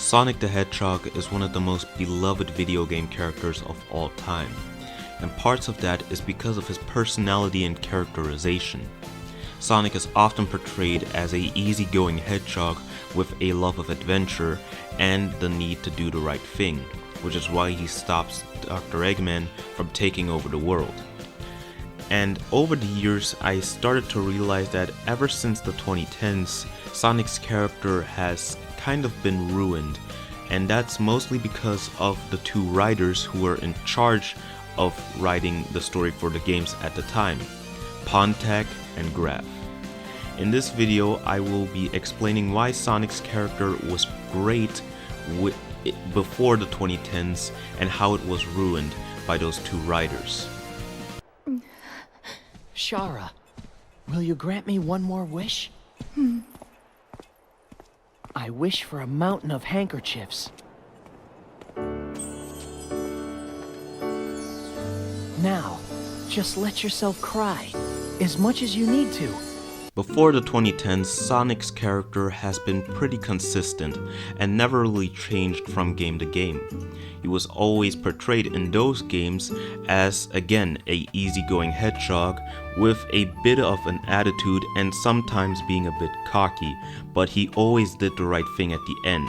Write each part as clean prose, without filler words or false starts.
Sonic the Hedgehog is one of the most beloved video game characters of all time, and parts of that is because of his personality and characterization. Sonic is often portrayed as a easygoing hedgehog with a love of adventure and the need to do the right thing, which is why he stops Dr. Eggman from taking over the world. And over the years, I started to realize that ever since the 2010s, Sonic's character has kind of been ruined, and that's mostly because of the two writers who were in charge of writing the story for the games at the time, Pontac and Graf. In this video, I will be explaining why Sonic's character was great before the 2010s and how it was ruined by those two writers. Shara, will you grant me one more wish? I wish for a mountain of handkerchiefs. Now, just let yourself cry, as much as you need to. Before the 2010s, Sonic's character has been pretty consistent and never really changed from game to game. He was always portrayed in those games as, again, a easygoing hedgehog with a bit of an attitude and sometimes being a bit cocky, but he always did the right thing at the end.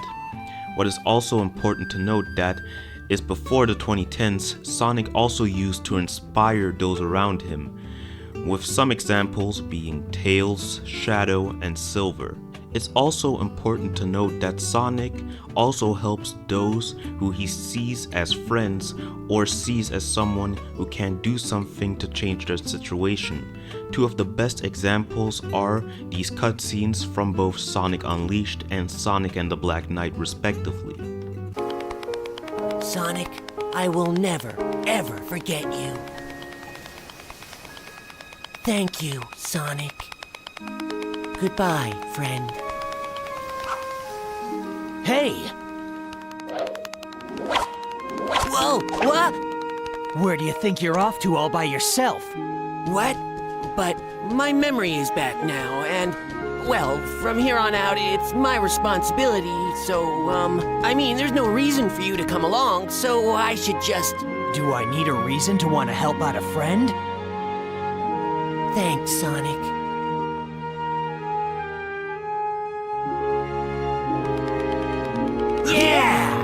What is also important to note that is before the 2010s, Sonic also used to inspire those around him, with some examples being Tails, Shadow, and Silver. It's also important to note that Sonic also helps those who he sees as friends or sees as someone who can do something to change their situation. Two of the best examples are these cutscenes from both Sonic Unleashed and Sonic and the Black Knight respectively. Sonic, I will never, ever forget you. Thank you, Sonic. Goodbye, friend. Hey! Whoa, what? Where do you think you're off to all by yourself? What? But my memory is back now, and, well, from here on out, it's my responsibility, so, I mean, there's no reason for you to come along, so I should just... Do I need a reason to want to help out a friend? Thanks, Sonic. Yeah!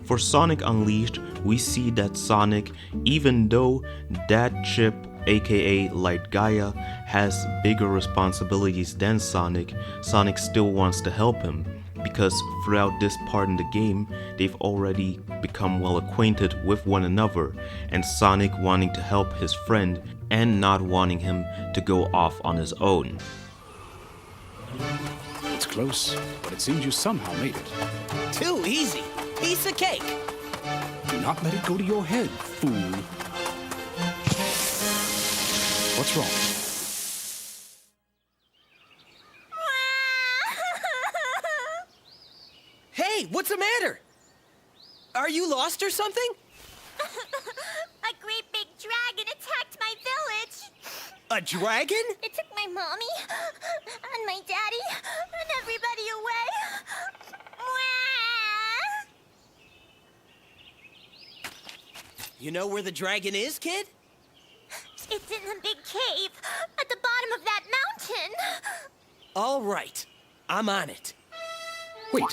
For Sonic Unleashed, we see that Sonic, even though Dad Chip aka Light Gaia has bigger responsibilities than Sonic, Sonic still wants to help him, because throughout this part in the game, they've already become well acquainted with one another, and Sonic wanting to help his friend and not wanting him to go off on his own. It's close, but it seems you somehow made it. Too easy. Piece of cake. Do not let it go to your head, fool. What's wrong? Hey, what's the matter? Are you lost or something? A great big dragon attacked my village. A dragon? It took my mommy and my daddy and everybody away. You know where the dragon is, kid? It's in the big cave at the bottom of that mountain. All right, I'm on it. Wait,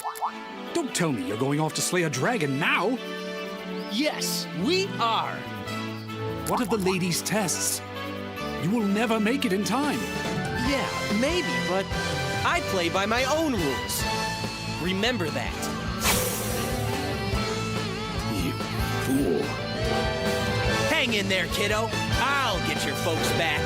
don't tell me you're going off to slay a dragon now. Yes, we are. What of the ladies' tests? You will never make it in time. Yeah, maybe, but I play by my own rules. Remember that. You fool. Hang in there, kiddo. I'll get your folks back.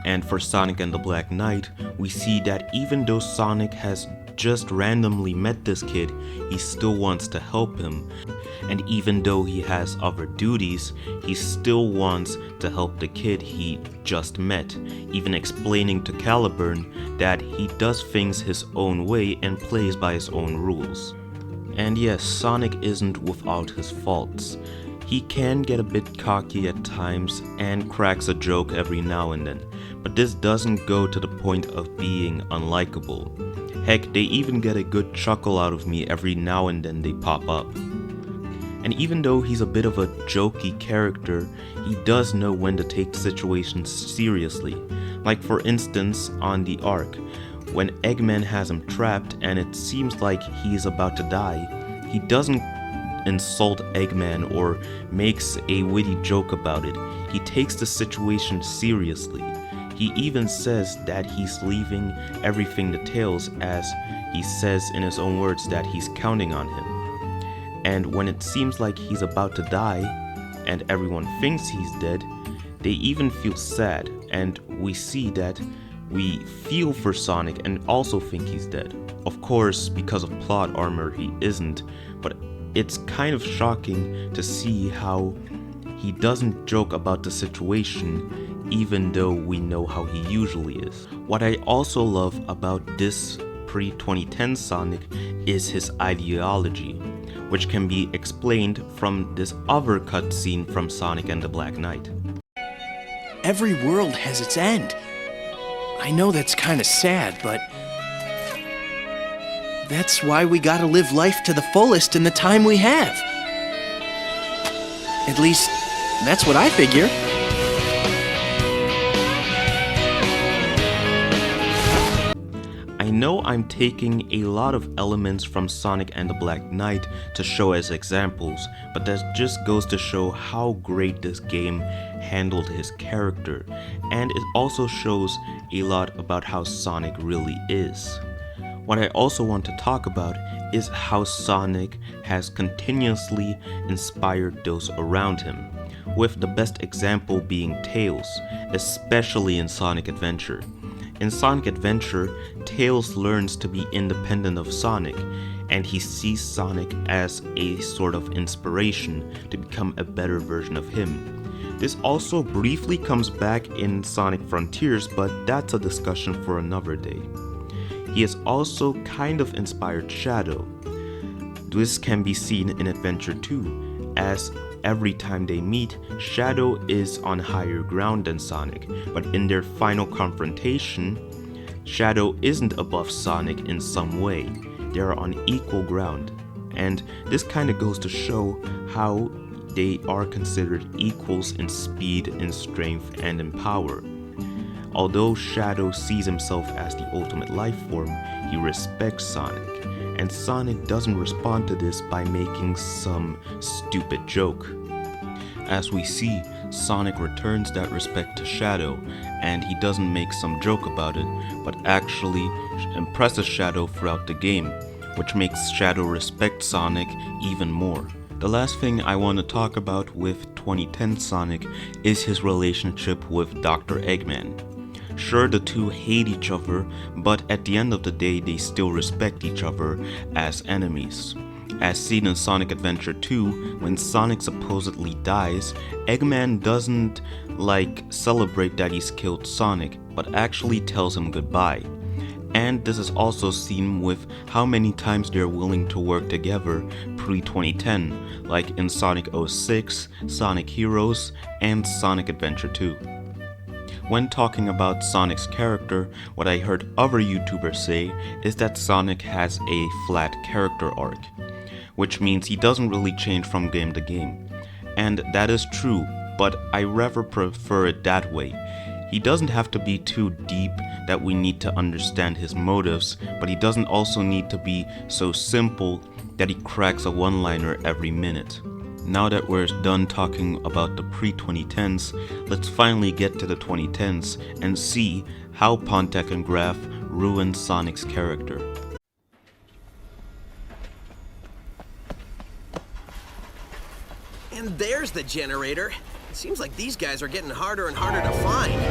And for Sonic and the Black Knight, we see that even though Sonic has just randomly met this kid, he still wants to help him. And even though he has other duties, he still wants to help the kid he just met, even explaining to Caliburn that he does things his own way and plays by his own rules. And yes, Sonic isn't without his faults. He can get a bit cocky at times and cracks a joke every now and then, but this doesn't go to the point of being unlikable. Heck, they even get a good chuckle out of me every now and then they pop up. And even though he's a bit of a jokey character, he does know when to take situations seriously. Like for instance, on the Ark, when Eggman has him trapped and it seems like he is about to die, he doesn't insult Eggman or makes a witty joke about it. He takes the situation seriously. He even says that he's leaving everything to Tails, as he says in his own words that he's counting on him. And when it seems like he's about to die and everyone thinks he's dead, they even feel sad, and we see that we feel for Sonic and also think he's dead. Of course, because of plot armor, he isn't, but it's kind of shocking to see how he doesn't joke about the situation, even though we know how he usually is. What I also love about this pre-2010 Sonic is his ideology, which can be explained from this other cutscene from Sonic and the Black Knight. Every world has its end. I know that's kind of sad, but that's why we gotta live life to the fullest in the time we have. At least, that's what I figure. I know I'm taking a lot of elements from Sonic and the Black Knight to show as examples, but that just goes to show how great this game handled his character, and it also shows a lot about how Sonic really is. What I also want to talk about is how Sonic has continuously inspired those around him, with the best example being Tails, especially in Sonic Adventure. In Sonic Adventure, Tails learns to be independent of Sonic, and he sees Sonic as a sort of inspiration to become a better version of him. This also briefly comes back in Sonic Frontiers, but that's a discussion for another day. He has also kind of inspired Shadow. This can be seen in Adventure 2, as every time they meet, Shadow is on higher ground than Sonic, but in their final confrontation, Shadow isn't above Sonic in some way. They are on equal ground, and this kind of goes to show how they are considered equals in speed, in strength, and in power. Although Shadow sees himself as the ultimate life form, he respects Sonic, and Sonic doesn't respond to this by making some stupid joke. As we see, Sonic returns that respect to Shadow, and he doesn't make some joke about it, but actually impresses Shadow throughout the game, which makes Shadow respect Sonic even more. The last thing I want to talk about with 2010 Sonic is his relationship with Dr. Eggman. Sure, the two hate each other, but at the end of the day they still respect each other as enemies. As seen in Sonic Adventure 2, when Sonic supposedly dies, Eggman doesn't celebrate that he's killed Sonic, but actually tells him goodbye. And this is also seen with how many times they're willing to work together pre-2010, like in Sonic 06, Sonic Heroes, and Sonic Adventure 2. When talking about Sonic's character, what I heard other YouTubers say is that Sonic has a flat character arc, which means he doesn't really change from game to game. And that is true, but I rather prefer it that way. He doesn't have to be too deep that we need to understand his motives, but he doesn't also need to be so simple that he cracks a one-liner every minute. Now that we're done talking about the pre-2010s, let's finally get to the 2010s and see how Pontek and Graf ruined Sonic's character. And there's the generator. It seems like these guys are getting harder and harder to find.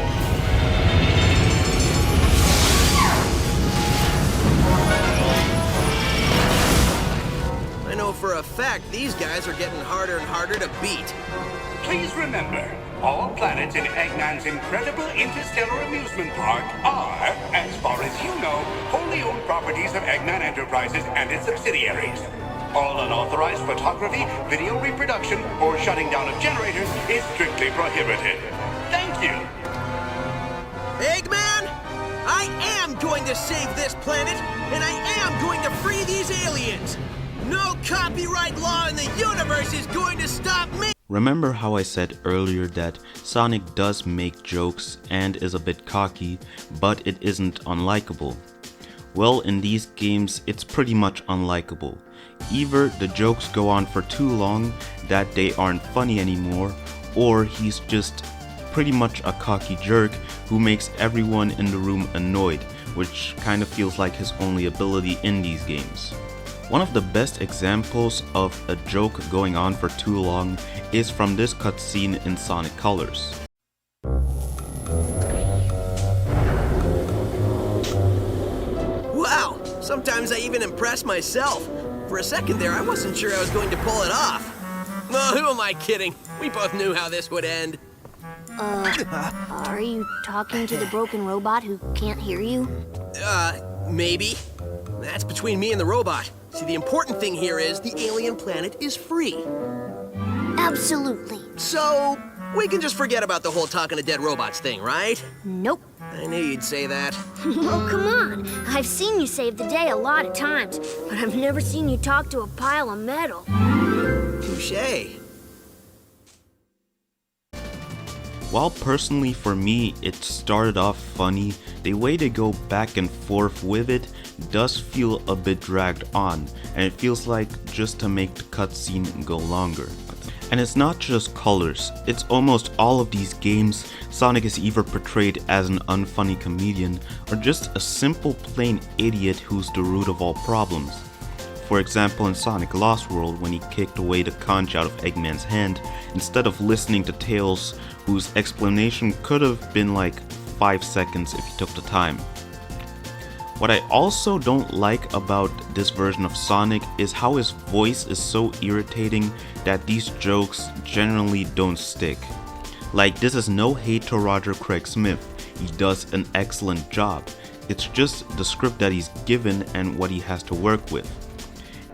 I know for a fact these guys are getting harder and harder to beat. Please remember, all planets in Eggman's incredible interstellar amusement park are, as far as you know, wholly owned properties of Eggman Enterprises and its subsidiaries. All unauthorized photography, video reproduction, or shutting down of generators is strictly prohibited. Thank you. Eggman, I am going to save this planet, and I am going to free these aliens. No copyright law in the universe is going to stop me. Remember how I said earlier that Sonic does make jokes and is a bit cocky, but it isn't unlikable? Well, in these games, it's pretty much unlikable. Either the jokes go on for too long that they aren't funny anymore, or he's just pretty much a cocky jerk who makes everyone in the room annoyed, which kind of feels like his only ability in these games. One of the best examples of a joke going on for too long is from this cutscene in Sonic Colors. Wow, sometimes I even impress myself. For a second there, I wasn't sure I was going to pull it off. Oh, who am I kidding? We both knew how this would end. Are you talking to the broken robot who can't hear you? Maybe. That's between me and the robot. See, the important thing here is the alien planet is free. Absolutely. So, we can just forget about the whole talking to dead robots thing, right? Nope. I knew you'd say that. Oh, come on. I've seen you save the day a lot of times, but I've never seen you talk to a pile of metal. Touché. While personally for me it started off funny, the way they go back and forth with it does feel a bit dragged on, and it feels like just to make the cutscene go longer. And it's not just Colors, it's almost all of these games. Sonic is either portrayed as an unfunny comedian or just a simple plain idiot who's the root of all problems. For example, in Sonic Lost World, when he kicked away the conch out of Eggman's hand, instead of listening to Tails, whose explanation could have been like 5 seconds if he took the time. What I also don't like about this version of Sonic is how his voice is so irritating that these jokes generally don't stick. Like, this is no hate to Roger Craig Smith, he does an excellent job. It's just the script that he's given and what he has to work with.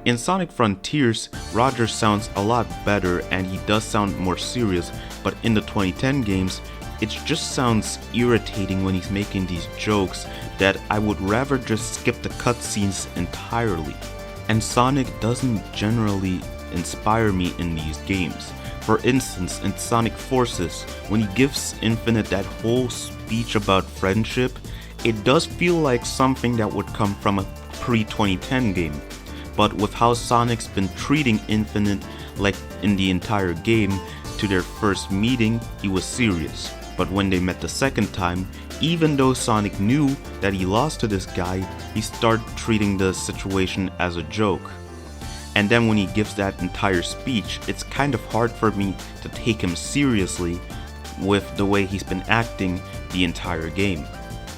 In Sonic Frontiers, Roger sounds a lot better and he does sound more serious, but in the 2010 games, it just sounds irritating when he's making these jokes that I would rather just skip the cutscenes entirely. And Sonic doesn't generally inspire me in these games. For instance, in Sonic Forces, when he gives Infinite that whole speech about friendship, it does feel like something that would come from a pre-2010 game. But with how Sonic's been treating Infinite like in the entire game, to their first meeting, he was serious. But when they met the second time, even though Sonic knew that he lost to this guy, he started treating the situation as a joke. And then when he gives that entire speech, it's kind of hard for me to take him seriously with the way he's been acting the entire game.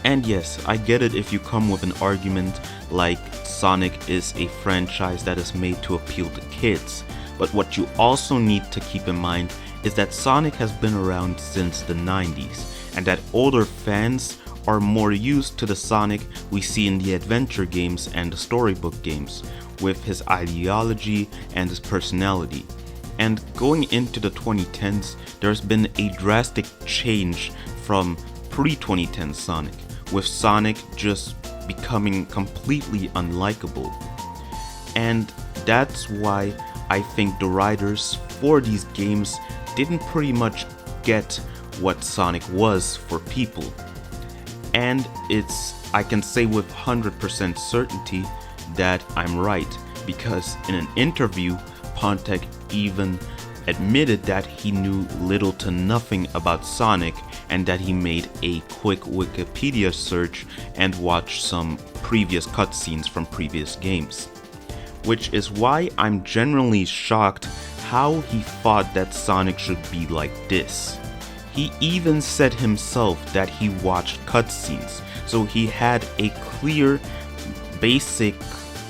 And yes, I get it if you come with an argument like Sonic is a franchise that is made to appeal to kids, but what you also need to keep in mind is that Sonic has been around since the 90s, and that older fans are more used to the Sonic we see in the adventure games and the storybook games, with his ideology and his personality. And going into the 2010s, there's been a drastic change from pre-2010 Sonic, with Sonic just becoming completely unlikable. And that's why I think the writers for these games didn't pretty much get what Sonic was for people. And I can say with 100% certainty that I'm right, because in an interview, Pontek even admitted that he knew little to nothing about Sonic and that he made a quick Wikipedia search and watched some previous cutscenes from previous games. Which is why I'm generally shocked how he thought that Sonic should be like this. He even said himself that he watched cutscenes, so he had a clear, basic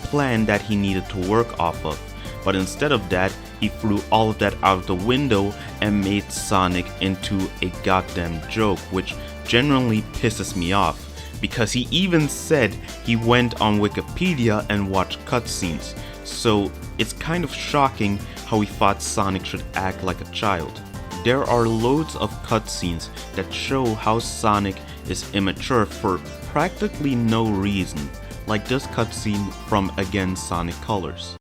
plan that he needed to work off of. But instead of that, he threw all of that out the window and made Sonic into a goddamn joke, which generally pisses me off, because he even said he went on Wikipedia and watched cutscenes. So it's kind of shocking how we thought Sonic should act like a child. There are loads of cutscenes that show how Sonic is immature for practically no reason, like this cutscene from Again Sonic Colors.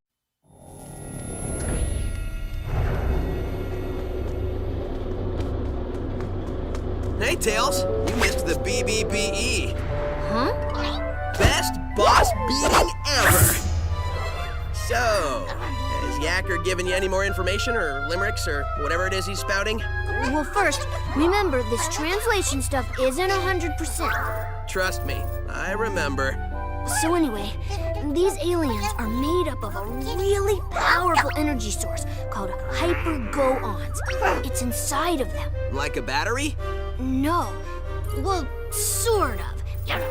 Hey, Tails, you missed the BBBE. Huh? Best boss beating ever! So, has Yacker given you any more information or limericks or whatever it is he's spouting? Well, first, remember this translation stuff isn't 100%. Trust me, I remember. So anyway, these aliens are made up of a really powerful energy source called hyper-go-ons. It's inside of them. Like a battery? No. Well, sort of.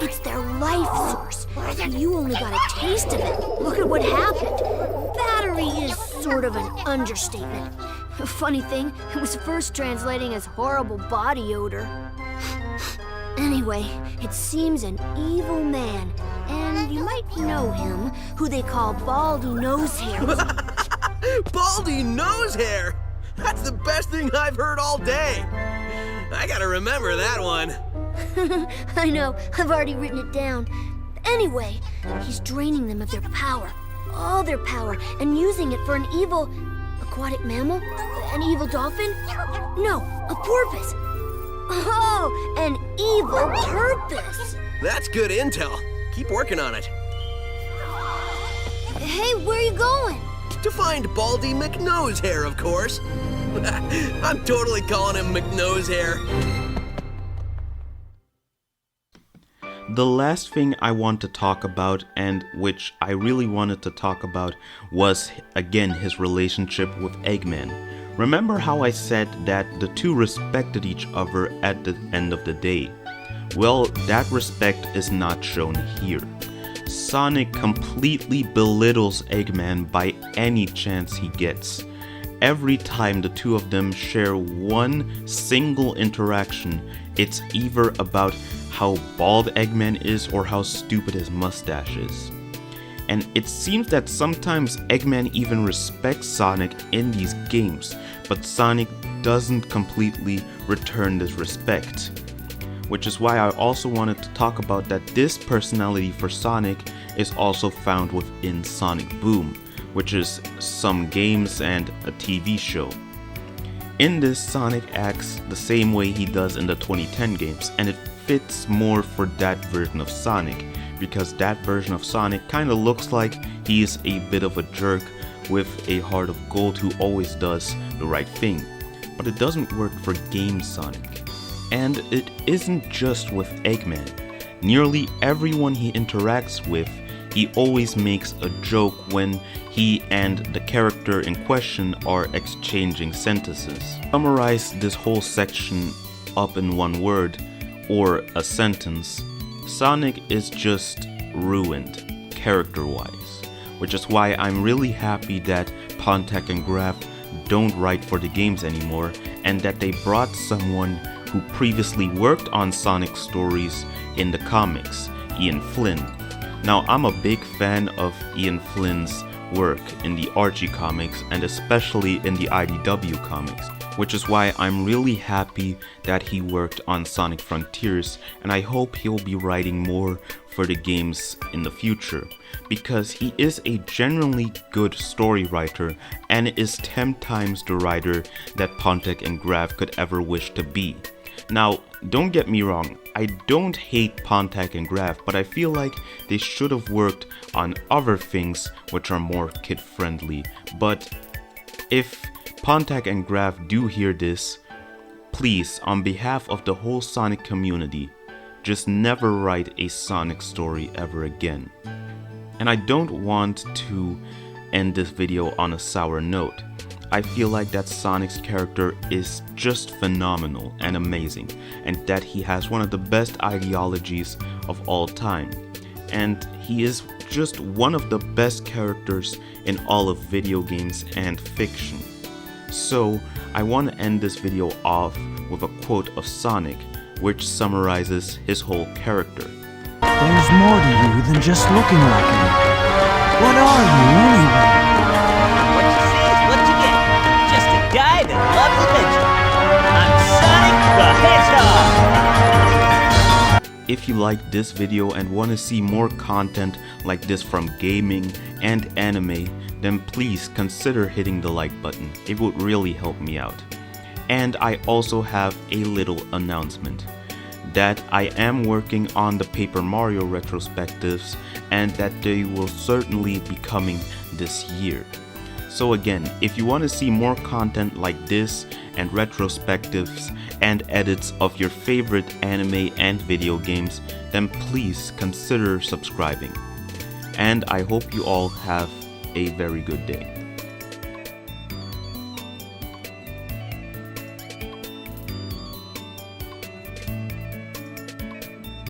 It's their life source. You only got a taste of it. Look at what happened. Battery is sort of an understatement. Funny thing, it was first translating as horrible body odor. Anyway, it seems an evil man, and you might know him, who they call Baldy Nosehair. Baldy Nosehair! That's the best thing I've heard all day. I gotta remember that one. I know, I've already written it down. Anyway, he's draining them of their power, all their power, and using it for an evil aquatic mammal? An evil dolphin? No, a porpoise. Oh, an evil purpose. That's good intel. Keep working on it. Hey, where are you going? To find Baldy McNosehair, of course. I'm totally calling him McNosehair. The last thing I want to talk about, and which I really wanted to talk about, was again his relationship with Eggman. Remember how I said that the two respected each other at the end of the day? Well, that respect is not shown here. Sonic completely belittles Eggman by any chance he gets. Every time the two of them share one single interaction, it's either about how bald Eggman is or how stupid his mustache is. And it seems that sometimes Eggman even respects Sonic in these games, but Sonic doesn't completely return this respect. Which is why I also wanted to talk about that this personality for Sonic is also found within Sonic Boom, which is some games and a TV show. In this, Sonic acts the same way he does in the 2010 games, and it fits more for that version of Sonic, because that version of Sonic kinda looks like he's a bit of a jerk with a heart of gold who always does the right thing. But it doesn't work for game Sonic. And it isn't just with Eggman. Nearly everyone he interacts with, he always makes a joke when he and the character in question are exchanging sentences. Summarize this whole section up in one word, or a sentence, Sonic is just ruined, character-wise. Which is why I'm really happy that Pontac and Graf don't write for the games anymore, and that they brought someone who previously worked on Sonic stories in the comics, Ian Flynn. Now, I'm a big fan of Ian Flynn's work in the Archie comics and especially in the IDW comics, which is why I'm really happy that he worked on Sonic Frontiers, and I hope he'll be writing more for the games in the future, because he is a genuinely good story writer and is 10 times the writer that Pontac and Graf could ever wish to be. Now, don't get me wrong, I don't hate Pontac and Graf, but I feel like they should have worked on other things which are more kid-friendly. But if Pontac and Graf do hear this, please, on behalf of the whole Sonic community, just never write a Sonic story ever again. And I don't want to end this video on a sour note. I feel like that Sonic's character is just phenomenal and amazing, and that he has one of the best ideologies of all time. And he is just one of the best characters in all of video games and fiction. So, I want to end this video off with a quote of Sonic, which summarizes his whole character. There's more to you than just looking like me. What are you, anyway? if you like this video and want to see more content like this from gaming and anime, then please consider hitting the like button. It would really help me out. And I also have a little announcement that I am working on the Paper Mario retrospectives and that they will certainly be coming this year. So again, if you want to see more content like this and retrospectives and edits of your favorite anime and video games, then please consider subscribing. And I hope you all have a very good day.